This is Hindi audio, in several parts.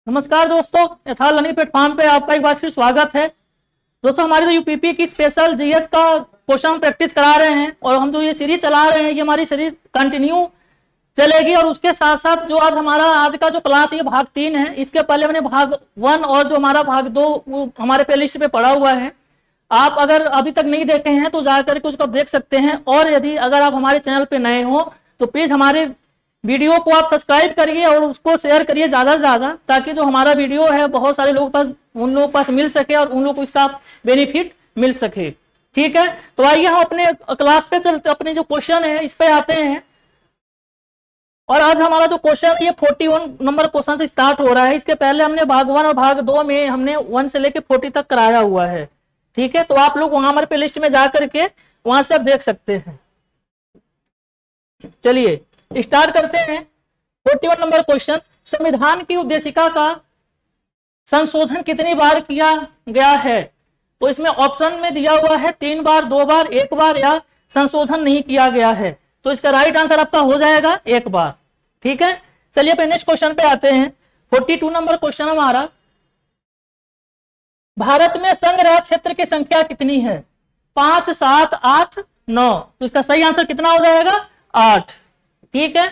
नमस्कार दोस्तों, यथार्थ लर्निंग प्लेटफॉर्म पे आपका एक बार फिर स्वागत है। दोस्तों, हमारी जो यूपीपी की स्पेशल जीएस का क्वेश्चन प्रैक्टिस करा रहे हैं और हम जो ये सीरीज चला रहे हैं, ये हमारी सीरीज कंटिन्यू चलेगी। और उसके साथ साथ जो आज का जो क्लास है, ये भाग 3 है। इसके पहले मैंने भाग 1 और जो हमारा भाग 2 वो हमारे प्ले लिस्ट पे पड़ा हुआ है। आप अगर अभी तक नहीं देखे हैं तो जाकर के उसको देख सकते हैं। और यदि अगर आप हमारे चैनल पे नए हो तो प्लीज हमारे वीडियो को आप सब्सक्राइब करिए और उसको शेयर करिए ज़्यादा से ज़्यादा, ताकि जो हमारा वीडियो है बहुत सारे लोगों पास उन लोगों पास मिल सके और उन लोगों को इसका बेनिफिट मिल सके। ठीक है, तो आइए हम अपने क्लास पे चलते, अपने जो क्वेश्चन है इस पे आते हैं। और आज हमारा जो क्वेश्चन है ये 41 नंबर क्वेश्चन से स्टार्ट हो रहा है। इसके पहले हमने भाग 1 और भाग 2 में हमने 1 से लेके 40 तक कराया हुआ है। ठीक है, तो आप लोग वहां हमारे प्ले लिस्ट में जा करके वहां से आप देख सकते हैं। चलिए स्टार्ट करते हैं। 41 नंबर क्वेश्चन, संविधान की उद्देशिका का संशोधन कितनी बार किया गया है? तो इसमें ऑप्शन में दिया हुआ है 3 बार, 2 बार, 1 बार या संशोधन नहीं किया गया है। तो इसका राइट आंसर आपका हो जाएगा 1 बार। ठीक है, चलिए अपने नेक्स्ट क्वेश्चन पे आते हैं। 42 नंबर क्वेश्चन हमारा, भारत में संघ राज्य क्षेत्र की संख्या कितनी है? 5, 7, 8, 9। तो इसका सही आंसर कितना हो जाएगा? 8। ठीक है,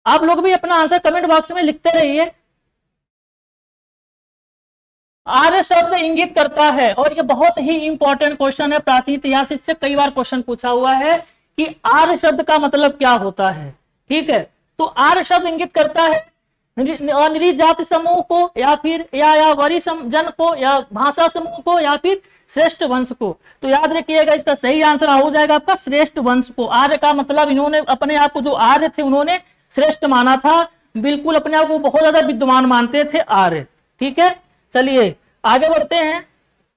आप लोग भी अपना आंसर कमेंट बॉक्स में लिखते रहिए। आर्य शब्द इंगित करता है, और ये बहुत ही इंपॉर्टेंट क्वेश्चन है, प्राचीन इतिहास इससे कई बार क्वेश्चन पूछा हुआ है कि आर्य शब्द का मतलब क्या होता है। ठीक है, तो आर्य शब्द इंगित करता है निरीह जाति समूह को, या फिर या वरी जन को, या भाषा समूह को, या फिर श्रेष्ठ वंश को। तो याद रखिएगा, इसका सही आंसर हो जाएगा आपका श्रेष्ठ वंश को। आर्य का मतलब इन्होंने अपने आप को, जो आर्य थे उन्होंने श्रेष्ठ माना था, बिल्कुल अपने आप को बहुत ज्यादा विद्वान मानते थे आर्य। ठीक है, चलिए आगे बढ़ते हैं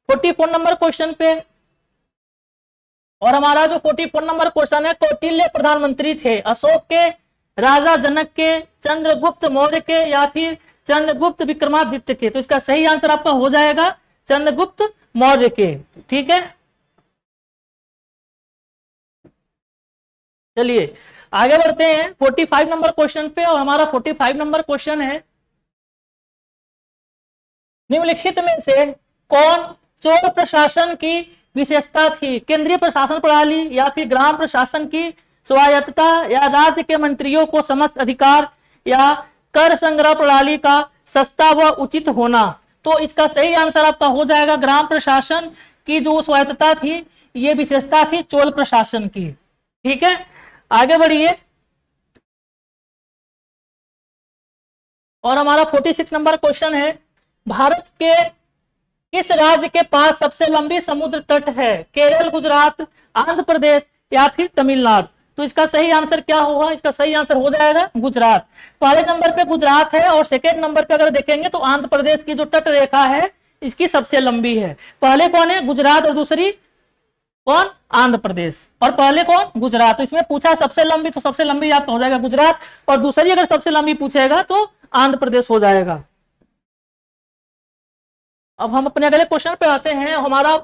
44 नंबर क्वेश्चन पे। और हमारा जो 44 नंबर क्वेश्चन है, कौटिल्य प्रधानमंत्री थे अशोक के, राजा जनक के, चंद्रगुप्त मौर्य के, या फिर चंद्रगुप्त विक्रमादित्य के? तो इसका सही आंसर आपका हो जाएगा चंद्रगुप्त मौर्य के। ठीक है, चलिए आगे बढ़ते हैं 45 नंबर क्वेश्चन पे। और हमारा 45 नंबर क्वेश्चन है, निम्नलिखित में से कौन चोल प्रशासन की विशेषता थी? केंद्रीय प्रशासन प्रणाली, या फिर ग्राम प्रशासन की स्वायत्तता, या राज्य के मंत्रियों को समस्त अधिकार, या कर संग्रह प्रणाली का सस्ता व उचित होना? तो इसका सही आंसर आपका हो जाएगा ग्राम प्रशासन की जो स्वायत्तता थी, ये विशेषता थी चोल प्रशासन की। ठीक है, आगे बढ़िए। और हमारा 46 नंबर क्वेश्चन है, भारत के किस राज्य के पास सबसे लंबी समुद्र तट है? केरल, गुजरात, आंध्र प्रदेश, या फिर तमिलनाडु? तो इसका सही आंसर क्या होगा? इसका सही आंसर हो जाएगा गुजरात। पहले नंबर पे गुजरात है और सेकेंड नंबर पे अगर देखेंगे तो आंध्र प्रदेश की जो तट रेखा है इसकी सबसे लंबी है। पहले कौन है? गुजरात, और दूसरी कौन? आंध्र प्रदेश। और पहले कौन? गुजरात। तो इसमें पूछा सबसे लंबी, तो सबसे लंबी आपका हो जाएगा गुजरात, और दूसरी अगर सबसे लंबी पूछेगा तो आंध्र प्रदेश हो जाएगा। अब हम अपने अगले क्वेश्चन पे आते हैं। हमारा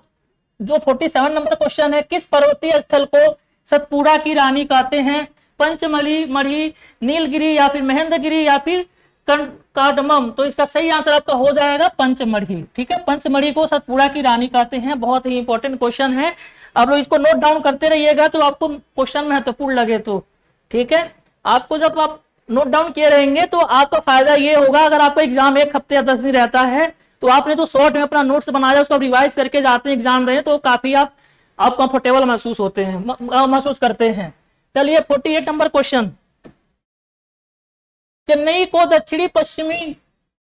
जो 47 नंबर क्वेश्चन है, किस पर्वतीय स्थल को सतपुड़ा की रानी कहते हैं? पंचमढ़ी, मढ़ी, नीलगिरी, या फिर महेंद्रगिरी, या फिर कार्डमम? तो इसका सही आंसर आपका हो जाएगा पंचमढ़ी। ठीक है, पंचमढ़ी को सतपुड़ा की रानी कहते हैं। बहुत ही इंपॉर्टेंट क्वेश्चन है, आप लोग इसको नोट डाउन करते रहिएगा तो आपको क्वेश्चन महत्वपूर्ण लगे तो। ठीक है, आपको जब आप नोट डाउन किए रहेंगे तो आपका फायदा ये होगा, अगर आपका एग्जाम 1 हफ्ते या 10 दिन रहता है तो आपने जो शॉर्ट में अपना नोट्स बनाया उसको रिवाइज करके जाते हैं एग्जाम रहे, तो काफी आप कंफर्टेबल महसूस करते हैं। चलिए 48 नंबर क्वेश्चन, चेन्नई को दक्षिणी पश्चिमी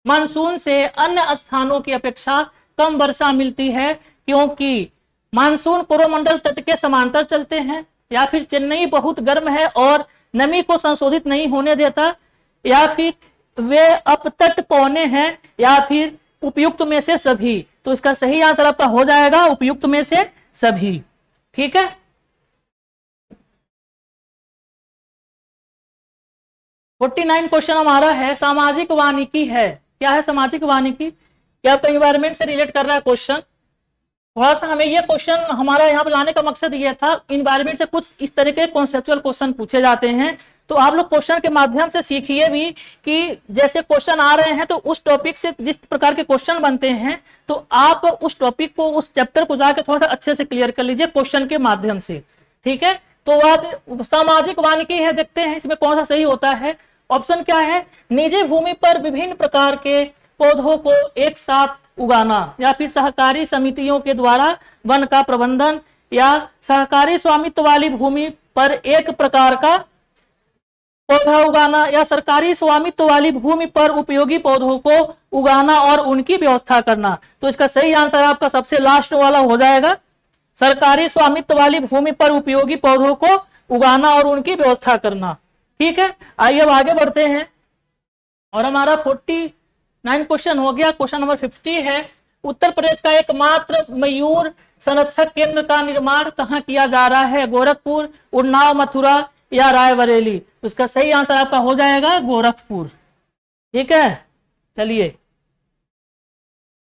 मानसून से अन्य स्थानों की अपेक्षा कम वर्षा मिलती है क्योंकि मानसून कोरोमंडल तट के समांतर चलते हैं, या फिर चेन्नई बहुत गर्म है और नमी को संशोधित नहीं होने देता, या फिर वे अपतट पौने हैं, या फिर उपयुक्त में से सभी? तो इसका सही आंसर आपका हो जाएगा उपयुक्त में से सभी। ठीक है, 49 क्वेश्चन हमारा है, सामाजिक वानिकी है। क्या है सामाजिक वानिकी? क्या आपका एनवायरमेंट से रिलेट कर रहा है क्वेश्चन? थोड़ा सा हमें ये क्वेश्चन हमारा यहाँ पे लाने का मकसद ये था, इन्वायरमेंट से कुछ इस तरह के कॉन्सेप्चुअल क्वेश्चन पूछे जाते हैं तो आप लोग क्वेश्चन के माध्यम से सीखिए भी कि जैसे क्वेश्चन आ रहे हैं तो उस टॉपिक से जिस प्रकार के क्वेश्चन बनते हैं तो आप उस टॉपिक को, उस चैप्टर को जाकर थोड़ा सा अच्छे से क्लियर कर लीजिए क्वेश्चन के माध्यम से। ठीक है, तो आप सामाजिक वानिकी है, देखते हैं इसमें कौन सा सही होता है। ऑप्शन क्या है, निजी भूमि पर विभिन्न प्रकार के पौधों को एक साथ उगाना, या फिर सहकारी समितियों के द्वारा वन का प्रबंधन, या सहकारी स्वामित्व वाली भूमि पर एक प्रकार का पौधा उगाना, या सरकारी स्वामित्व वाली भूमि पर उपयोगी पौधों को उगाना और उनकी व्यवस्था करना। तो इसका सही आंसर आपका सबसे लास्ट वाला हो जाएगा, सरकारी स्वामित्व वाली भूमि पर उपयोगी पौधों को उगाना और उनकी व्यवस्था करना। ठीक है, आइए अब आगे बढ़ते हैं और हमारा 49 क्वेश्चन हो गया। क्वेश्चन नंबर 50 है, उत्तर प्रदेश का एकमात्र मयूर संरक्षक केंद्र का निर्माण कहाँ किया जा रहा है, गोरखपुर, उन्नाव, मथुरा या रायबरेली। उसका सही आंसर आपका हो जाएगा गोरखपुर। ठीक है, चलिए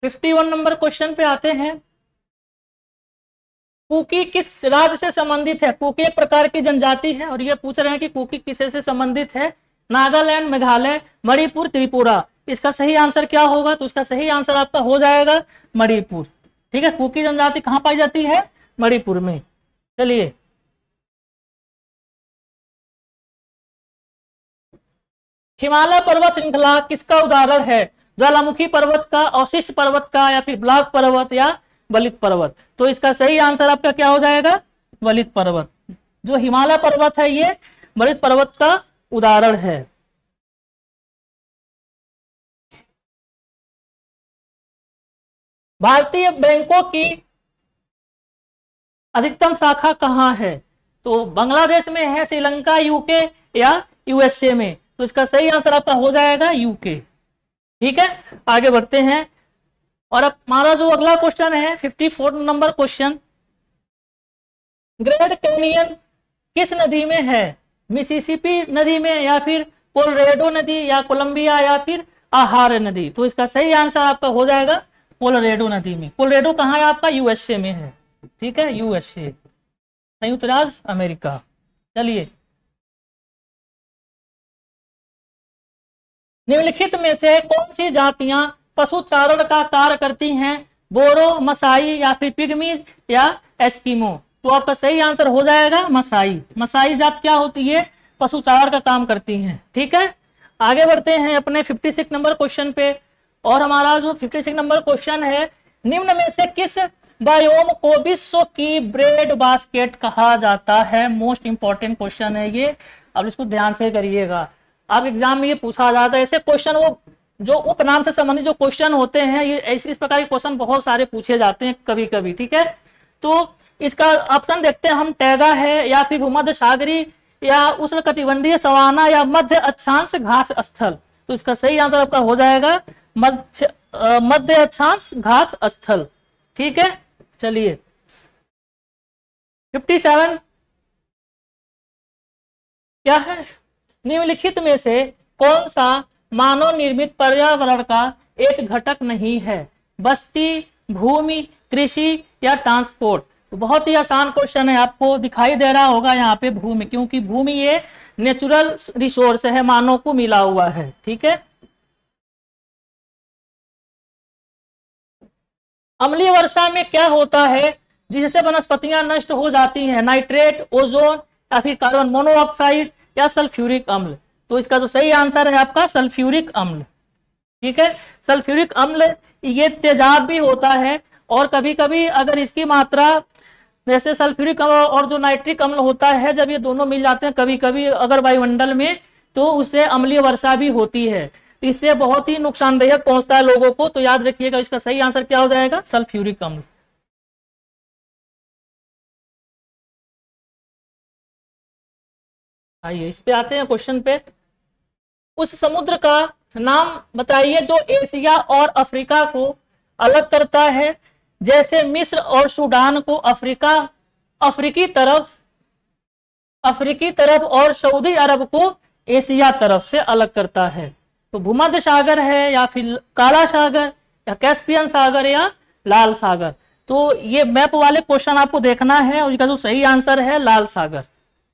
51 नंबर क्वेश्चन पे आते हैं। कुकी किस राज्य से संबंधित है? कुकी एक प्रकार की जनजाति है और ये पूछ रहे हैं कि कुकी किसे से संबंधित है, नागालैंड, मेघालय, मणिपुर, त्रिपुरा। इसका सही आंसर क्या होगा? तो इसका सही आंसर आपका हो जाएगा मणिपुर। ठीक है, कुकी जनजाति कहां पाई जाती है? मणिपुर में। चलिए हिमालय पर्वत श्रृंखला किसका उदाहरण है? ज्वालामुखी पर्वत का, अवशिष्ट पर्वत का, या फिर ब्लॉक पर्वत या बलित पर्वत। तो इसका सही आंसर आपका क्या हो जाएगा? बलित पर्वत। जो हिमालय पर्वत है ये बलित पर्वत का उदाहरण है। भारतीय बैंकों की अधिकतम शाखा कहां है? तो बांग्लादेश में है, श्रीलंका, यूके या यूएसए में। तो इसका सही आंसर आपका हो जाएगा यूके। ठीक है, आगे बढ़ते हैं और अब हमारा जो अगला क्वेश्चन है 54 नंबर क्वेश्चन, ग्रैंड कैनियन किस नदी में है? मिसिसिपी नदी में, या फिर कोलोराडो नदी, या कोलंबिया, या फिर आहार नदी। तो इसका सही आंसर आपका हो जाएगा कोलोराडो नदी में। कोलोराडो कहाँ है आपका? यूएसए में है। ठीक है, यूएसए, संयुक्त राज्य अमेरिका। चलिए निम्नलिखित में से कौन सी जातियां पशुचारण का कार्य करती हैं? बोरो, मसाई, या फिर पिग्मी या एस्किमो। तो आपका सही आंसर हो जाएगा मसाई। मसाई जात क्या होती है? पशुचारण का काम करती हैं। ठीक है, आगे बढ़ते हैं अपने 56 नंबर क्वेश्चन पे। और हमारा जो 56 नंबर क्वेश्चन है, निम्न में से किस बायोम को विश्व की ब्रेड बास्केट कहा जाता है? मोस्ट इंपॉर्टेंट क्वेश्चन है ये, अब इसको ध्यान से करिएगा। अब एग्जाम में ये पूछा जाता है, ऐसे क्वेश्चन वो जो उपनाम से संबंधित जो क्वेश्चन होते हैं ये इस प्रकार के क्वेश्चन बहुत सारे पूछे जाते हैं कभी कभी। ठीक है, तो इसका ऑप्शन देखते हैं हम, टैगा है, या फिर भूमध्य सागरी, या उष्णकटिबंधीय सवाना, या मध्य अक्षांश घास स्थल। तो इसका सही आंसर आपका हो जाएगा मध्य अक्षांश घास स्थल। ठीक है, चलिए 57 क्या है, निम्नलिखित में से कौन सा मानव निर्मित पर्यावरण का एक घटक नहीं है? बस्ती, भूमि, कृषि या ट्रांसपोर्ट। तो बहुत ही आसान क्वेश्चन है, आपको दिखाई दे रहा होगा यहाँ पे भूमि, क्योंकि भूमि ये नेचुरल रिसोर्स है, मानव को मिला हुआ है। ठीक है, अम्लीय वर्षा में क्या होता है जिससे वनस्पतियां नष्ट हो जाती हैं? नाइट्रेट, ओजोन, या फिर कार्बन मोनोऑक्साइड, या सल्फ्यूरिक अम्ल। तो इसका जो सही आंसर है आपका सल्फ्यूरिक अम्ल। ठीक है, सल्फ्यूरिक अम्ल ये तेजाब भी होता है, और कभी कभी अगर इसकी मात्रा जैसे सल्फ्यूरिक अम्ल और जो नाइट्रिक अम्ल होता है, जब ये दोनों मिल जाते हैं कभी कभी अगर वायुमंडल में, तो उससे अम्लीय वर्षा भी होती है। इससे बहुत ही नुकसानदायक पहुंचता है लोगों को। तो याद रखिएगा इसका सही आंसर क्या हो जाएगा? सल्फ्यूरिक अम्ल। आइए इस पे आते हैं क्वेश्चन पे। उस समुद्र का नाम बताइए जो एशिया और अफ्रीका को अलग करता है। जैसे मिस्र और सूडान को अफ्रीकी तरफ और सऊदी अरब को एशिया तरफ से अलग करता है। तो भूमध्य सागर है, या फिर काला सागर, या कैस्पियन सागर, या लाल सागर। तो ये मैप वाले क्वेश्चन आपको देखना है और इसका जो सही आंसर है लाल सागर।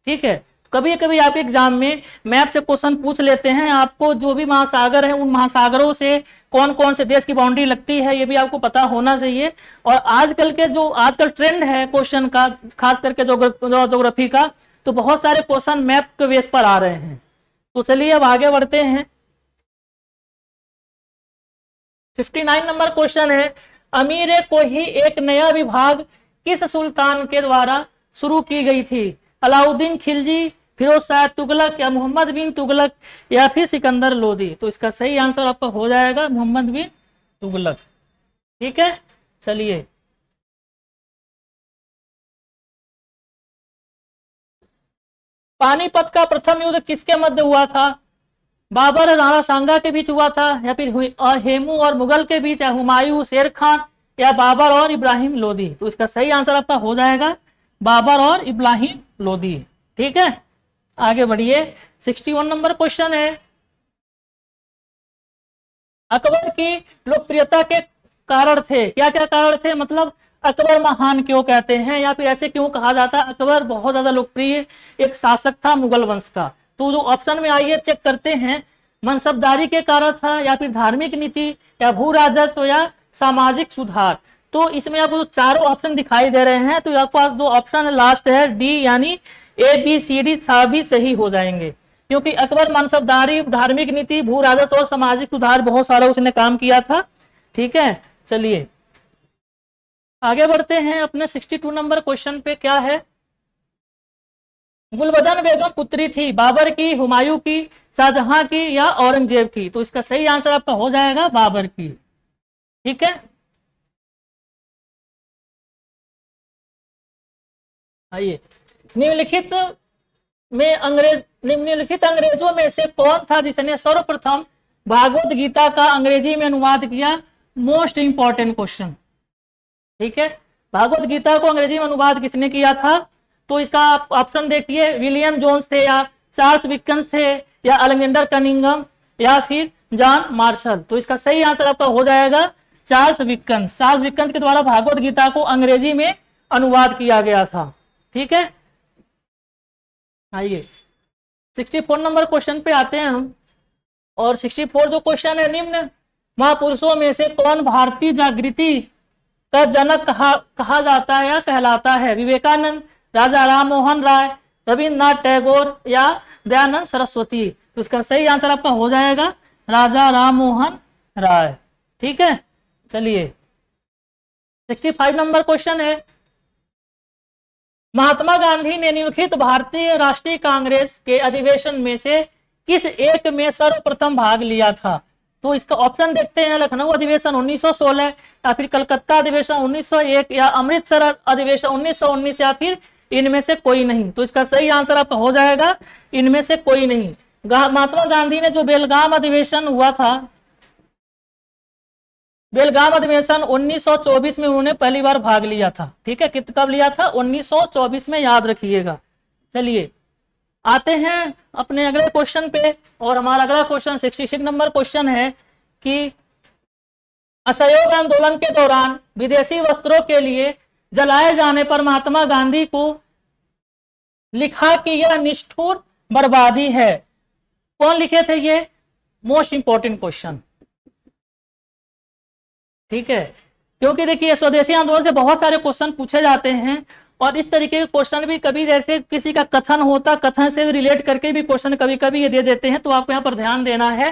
ठीक है, कभी कभी आपके एग्जाम में मैप से क्वेश्चन पूछ लेते हैं, आपको जो भी महासागर है उन महासागरों से कौन कौन से देश की बाउंड्री लगती है ये भी आपको पता होना चाहिए। और आजकल ट्रेंड है क्वेश्चन का, खास करके ज्योग्राफी का, तो बहुत सारे क्वेश्चन मैप के बेस पर आ रहे हैं। तो चलिए अब आगे बढ़ते हैं। 59 नंबर क्वेश्चन है, अमीर को ही एक नया विभाग किस सुल्तान के द्वारा शुरू की गई थी? अलाउद्दीन खिलजी, फिरोज शाह तुगलक, या मोहम्मद बिन तुगलक, या फिर सिकंदर लोदी? तो इसका सही आंसर आपका हो जाएगा मोहम्मद बिन तुगलक। ठीक है, चलिए पानीपत का प्रथम युद्ध किसके मध्य हुआ था? बाबर और राणा सांगा के बीच हुआ था, या फिर हेमू और मुगल के बीच, या हुमायूं शेर खान, या बाबर और इब्राहिम लोदी? तो इसका सही आंसर आपका हो जाएगा बाबर और इब्राहिम लोदी। ठीक है, आगे बढ़िए। 61 नंबर क्वेश्चन है, अकबर की लोकप्रियता के कारण थे, क्या क्या कारण थे? मतलब अकबर महान क्यों कहते हैं, या फिर ऐसे क्यों कहा जाता है? अकबर बहुत ज्यादा लोकप्रिय एक शासक था मुगल वंश का। तो जो ऑप्शन में आइए चेक करते हैं, मनसबदारी के कारण था, या फिर धार्मिक नीति, या भू राजस्व, या सामाजिक सुधार? तो इसमें आपको चारों ऑप्शन दिखाई दे रहे हैं, तो आपके पास जो ऑप्शन लास्ट है डी यानी ए बी सी डी सभी सही हो जाएंगे, क्योंकि अकबर मनसबदारी, धार्मिक नीति, भू राजस्व और सामाजिक सुधार बहुत सारा उसने काम किया था। ठीक है, चलिए आगे बढ़ते हैं अपने 62 नंबर क्वेश्चन पे। क्या है? गुलबदन बेगम पुत्री थी बाबर की, हुमायूं की, शाहजहां की, या औरंगजेब की? तो इसका सही आंसर आपका हो जाएगा बाबर की। ठीक है, आइए, निम्नलिखित अंग्रेजों में से कौन था जिसने सर्वप्रथम भागवत गीता का अंग्रेजी में अनुवाद किया? Most important question. ठीक है, भागवत गीता को अंग्रेजी में अनुवाद किसने किया था? तो इसका ऑप्शन देखिए, विलियम जोन्स थे, या चार्ल्स विकन्स थे, या अलेक्जेंडर कनिंगम, या फिर जॉन मार्शल? तो इसका सही आंसर आपका हो जाएगा चार्ल्स विकन्स। चार्ल्स विकन्स के द्वारा भागवत गीता को अंग्रेजी में अनुवाद किया गया था। ठीक है, आइए 64 नंबर क्वेश्चन पे आते हैं हम। और 64 जो क्वेश्चन है, निम्न महापुरुषों में से कौन भारतीय जागृति का जनक कहा जाता है या कहलाता है? विवेकानंद, राजा राम मोहन राय, रविन्द्रनाथ टैगोर, या दयानंद सरस्वती? तो इसका सही आंसर आपका हो जाएगा राजा राम मोहन राय। ठीक है, चलिए 65 नंबर क्वेश्चन है, महात्मा गांधी ने निम्नलिखित भारतीय राष्ट्रीय कांग्रेस के अधिवेशन में से किस एक में सर्वप्रथम भाग लिया था? तो इसका ऑप्शन देखते हैं, लखनऊ अधिवेशन 1916, या फिर कलकत्ता अधिवेशन 1901, या अमृतसर अधिवेशन 1919, या फिर इनमें से कोई नहीं? तो इसका सही आंसर आपका हो जाएगा इनमें से कोई नहीं। महात्मा गांधी ने जो बेलगाम अधिवेशन हुआ था, बेलगाम अधिवेशन 1924 में उन्होंने पहली बार भाग लिया था। ठीक है, कब लिया था? 1924 में, याद रखिएगा। चलिए आते हैं अपने अगले क्वेश्चन पे, और हमारा अगला क्वेश्चन 66 नंबर क्वेश्चन है कि असहयोग आंदोलन के दौरान विदेशी वस्त्रों के लिए जलाए जाने पर महात्मा गांधी को लिखा कि यह निष्ठुर बर्बादी है, कौन लिखे थे ये? Most important question. ठीक है, क्योंकि देखिए स्वदेशी आंदोलन से बहुत सारे क्वेश्चन पूछे जाते हैं, और इस तरीके के क्वेश्चन भी कभी जैसे किसी का कथन होता, कथन से रिलेट करके भी क्वेश्चन कभी कभी ये दे देते हैं, तो आपको यहाँ पर ध्यान देना है।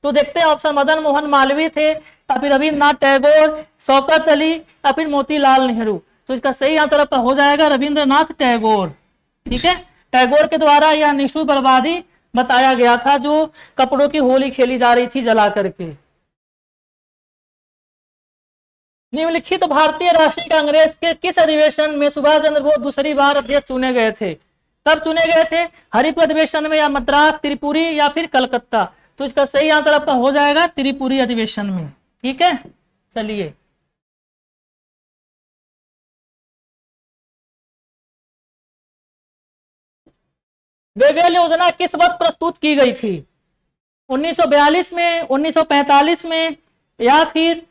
तो देखते हैं, ऑप्शन मदन मोहन मालवीय थे, या फिर रविन्द्रनाथ टैगोर, शौकत अली, या फिर मोतीलाल नेहरू? तो इसका सही आंसर आपका हो जाएगा रविन्द्रनाथ टैगोर। ठीक है, टैगोर के द्वारा यह निष्ठुर बर्बादी बताया गया था, जो कपड़ों की होली खेली जा रही थी जला करके। निम्नलिखित भारतीय राष्ट्रीय कांग्रेस के किस अधिवेशन में सुभाष चंद्र बोस दूसरी बार अध्यक्ष चुने गए थे? कब चुने गए थे? हरिपुर अधिवेशन में, या मद्रास, त्रिपुरी, या फिर कलकत्ता? तो इसका सही आंसर आपका हो जाएगा त्रिपुरी अधिवेशन में। ठीक है, चलिए वेवेल योजना किस वर्ष प्रस्तुत की गई थी? 1942 में, 1945 में, या फिर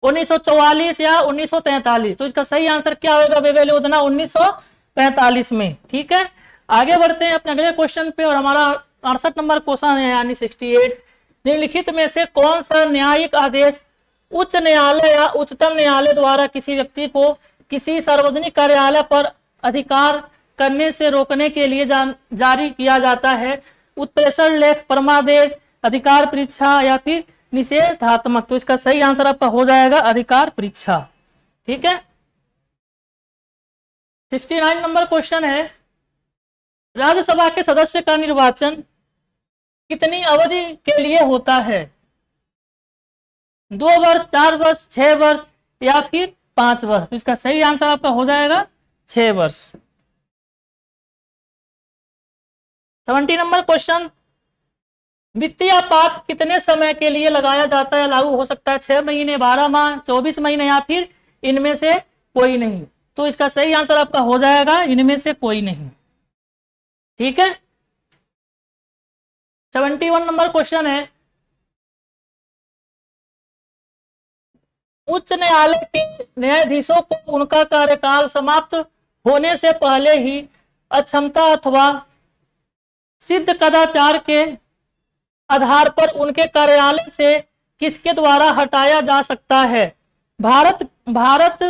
1944, या 1943? तो इसका सही आंसर क्या होगा? वेवेल योजना 1945 में। ठीक है, आगे बढ़ते हैं अपने अगले क्वेश्चन पे, और हमारा 68 नंबर क्वेश्चन है यानी 68। निम्नलिखित में से कौन सा न्यायिक आदेश उच्च न्यायालय या उच्चतम न्यायालय द्वारा किसी व्यक्ति को किसी सार्वजनिक कार्यालय पर अधिकार करने से रोकने के लिए जारी किया जाता है? उत्प्रेषण लेख, परमादेश, अधिकार परीक्षा या फिर निषेधात्मक। तो इसका सही आंसर आपका हो जाएगा अधिकार परीक्षा। ठीक है। 69 नंबर क्वेश्चन है, राज्यसभा के सदस्य का निर्वाचन कितनी अवधि के लिए होता है? 2 वर्ष, 4 वर्ष, 6 वर्ष या फिर 5 वर्ष। तो इसका सही आंसर आपका हो जाएगा 6 वर्ष। 70 नंबर क्वेश्चन, वित्तीय आपात कितने समय के लिए लगाया जाता है, लागू हो सकता है? 6 महीने, 12 माह, 24 महीने या फिर इनमें से कोई नहीं। तो इसका सही आंसर आपका हो जाएगा इनमें से कोई नहीं। ठीक है। 71 नंबर क्वेश्चन है, उच्च न्यायालय के न्यायाधीशों को उनका कार्यकाल समाप्त होने से पहले ही अक्षमता अथवा सिद्ध कदाचार के आधार पर उनके कार्यालय से किसके द्वारा हटाया जा सकता है? भारत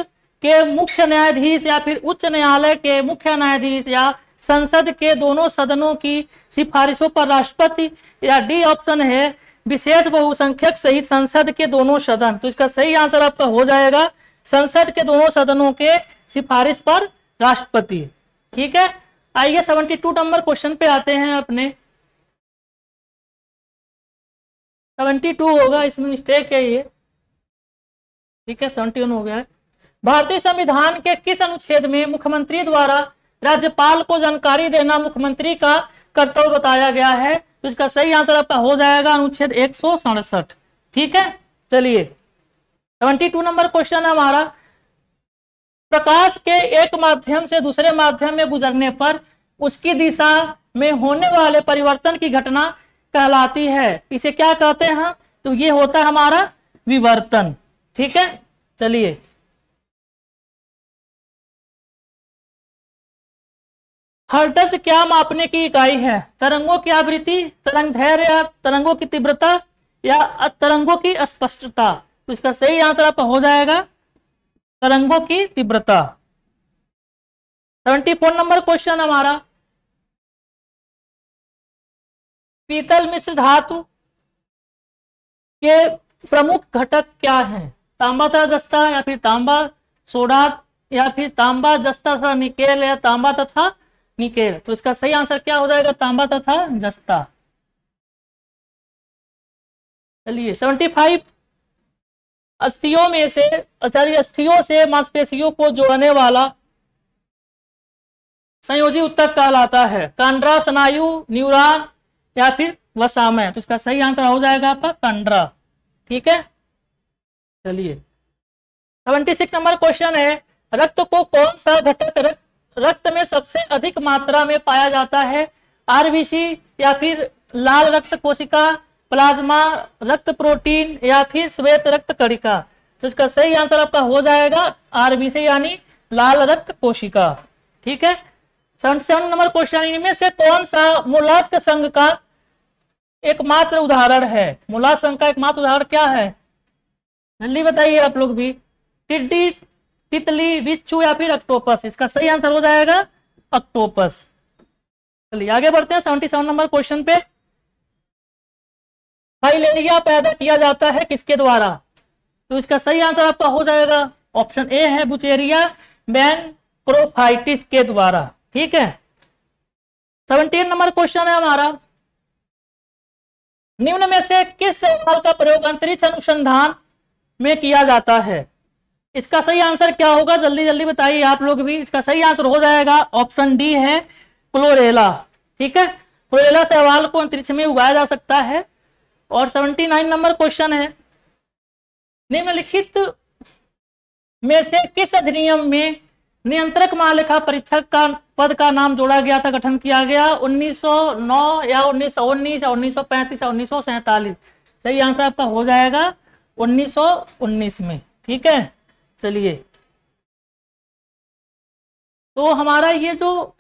के मुख्य न्यायाधीश या फिर उच्च न्यायालय के मुख्य न्यायाधीश या संसद के दोनों सदनों की सिफारिशों पर राष्ट्रपति, या डी ऑप्शन है विशेष बहुसंख्यक सहित संसद के दोनों सदन। तो इसका सही आंसर आपका हो जाएगा संसद के दोनों सदनों के सिफारिश पर राष्ट्रपति। ठीक है। आइए 72 नंबर क्वेश्चन पे आते हैं अपने। 72 होगा, इसमें मिस्टेक है ये। ठीक है, 71 हो गया है। भारतीय संविधान के किस अनुच्छेद में मुख्यमंत्री द्वारा राज्यपाल को जानकारी देना मुख्यमंत्री का कर्तव्य बताया गया है? तो इसका सही आंसर आपका हो जाएगा अनुच्छेद 167। ठीक है। चलिए 72 नंबर क्वेश्चन है हमारा, प्रकाश के एक माध्यम से दूसरे माध्यम में गुजरने पर उसकी दिशा में होने वाले परिवर्तन की घटना कहलाती है, इसे क्या कहते हैं? तो ये होता है हमारा विवर्तन। ठीक है। चलिए हर्ट्ज क्या मापने की इकाई है? तरंगों की आवृत्ति, तरंग दैर्घ्य, तरंगों की तीव्रता या तरंगों की स्पष्टता। तो इसका सही आंसर आपका हो जाएगा तरंगों की तीव्रता। 74 नंबर क्वेश्चन हमारा, पीतल मिश्र धातु के प्रमुख घटक क्या हैं? तांबा तथा जस्ता या फिर तांबा सोडा या फिर तांबा जस्ता तथा निकेल या तांबा तथा निकेल। तो इसका सही आंसर क्या हो जाएगा? तांबा तथा जस्ता। चलिए 75, अस्थियों में से अस्थियों से मांसपेशियों को जोड़ने वाला संयोजी ऊतक कहलाता है? कंडरा, स्नायु, न्यूरॉन या फिर वसामय। तो इसका सही आंसर हो जाएगा आपका कंडरा। ठीक है। चलिए 76 नंबर क्वेश्चन है, रक्त को कौन सा घटक रक्त में सबसे अधिक मात्रा में पाया जाता है? आरबीसी या फिर लाल रक्त कोशिका, प्लाज्मा, रक्त प्रोटीन या फिर श्वेत रक्त कणिका। तो इसका सही आंसर आपका हो जाएगा आरबीसी यानी लाल रक्त कोशिका। ठीक है। 77 नंबर क्वेश्चन, इनमें से कौन सा मोलास्क संघ का एकमात्र उदाहरण है? मोलास्क संघ का एकमात्र उदाहरण क्या है? जल्दी बताइए आप लोग भी। टिड्डी, तितली, बिच्छू या फिर ऑक्टोपस। इसका सही आंसर हो जाएगा ऑक्टोपस। चलिए आगे बढ़ते हैं 77 नंबर क्वेश्चन पे। फाइलेरिया पैदा किया जाता है किसके द्वारा? तो इसका सही आंसर आपका हो जाएगा ऑप्शन ए है बुचेरिया मैनक्रोफाइटिस के द्वारा। ठीक है। 17 नंबर क्वेश्चन है हमारा, निम्न में से किस सवाल का प्रयोग अंतरिक्ष अनुसंधान में किया जाता है? इसका सही आंसर क्या होगा? जल्दी जल्दी बताइए आप लोग भी। इसका सही आंसर हो जाएगा ऑप्शन डी है क्लोरेला। ठीक है। क्लोरेला शैवाल को अंतरिक्ष में उगाया जा सकता है। और 79 नंबर क्वेश्चन है, निम्नलिखित में से किस अधिनियम में नियंत्रक महालेखा परीक्षक का पद का नाम जोड़ा गया था, गठन किया गया? 1909 या 1919 या 1935 या 1947। सही आंसर आपका हो जाएगा 1919 में। ठीक है। चलिए तो हमारा ये जो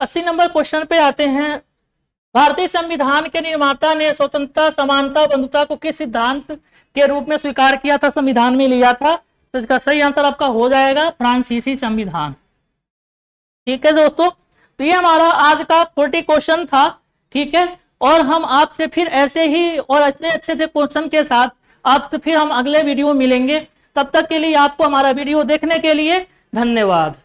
80 नंबर क्वेश्चन पे आते हैं। भारतीय संविधान के निर्माता ने स्वतंत्रता, समानता, बंधुता को किस सिद्धांत के रूप में स्वीकार किया था, संविधान में लिया था? तो इसका सही आंसर आपका हो जाएगा फ्रांसीसी संविधान। ठीक है दोस्तों, तो ये हमारा आज का 40 क्वेश्चन था। ठीक है, और हम आपसे फिर ऐसे ही और इतने अच्छे से क्वेश्चन के साथ आपसे फिर हम अगले वीडियो में मिलेंगे। तब तक के लिए आपको हमारा वीडियो देखने के लिए धन्यवाद।